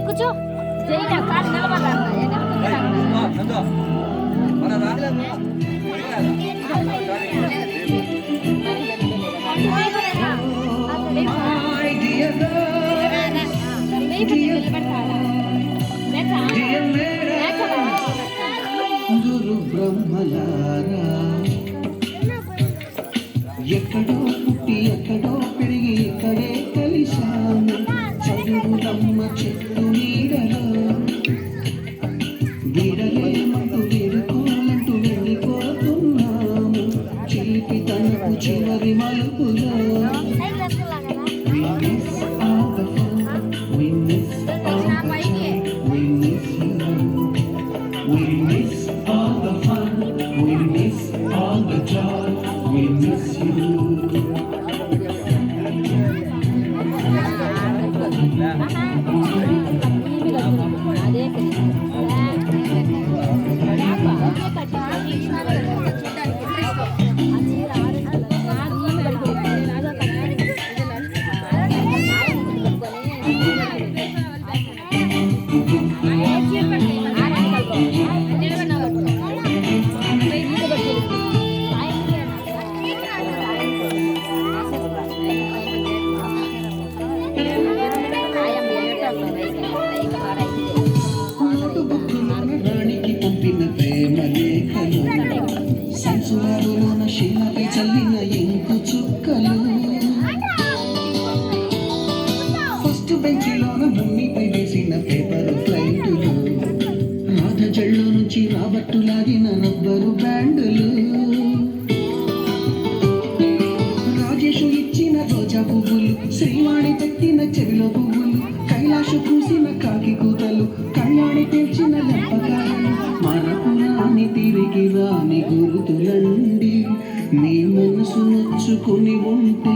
కూర్చో గురు బ్రహ్మలారా ఎక్కడో పుట్టి ఎక్కడో పెరిగి ఇక్కడే కలిశాను చదువులమ్మ చెట్టు నీడలో వీడలేమంటూ వీడుకోవాలంటూ వెళ్ళిపోతున్నాము చిలిపి తనకు చివరి మలుపులో We miss all the fun, we miss all the joy, we miss you. రాణికి పంపిన ప్రేమ లేఖలు సంచురాలులోన శిలపై చల్లిన ఇంకు చుక్కలు ఫస్ట్ బెంచిలోన భూమిపై వేసిన పేపర్ ఫ్లైటులు రాధ జళ్ళు నుంచి రాబట్టు లాగిన రబ్బరు బ్యాండులు రాజేషు ఇచ్చిన రోజా పువ్వులు శ్రీవాణి పెట్టిన చెవిలో పువ్వులు కైలాషు కూసిన కాకి కూతలు కళ్యాణి తెచ్చిన లెప్పకాయలు మనకు రాని తిరిగి రాని గురుతులండి నీ మనసు నొచ్చుకుని ఉంటే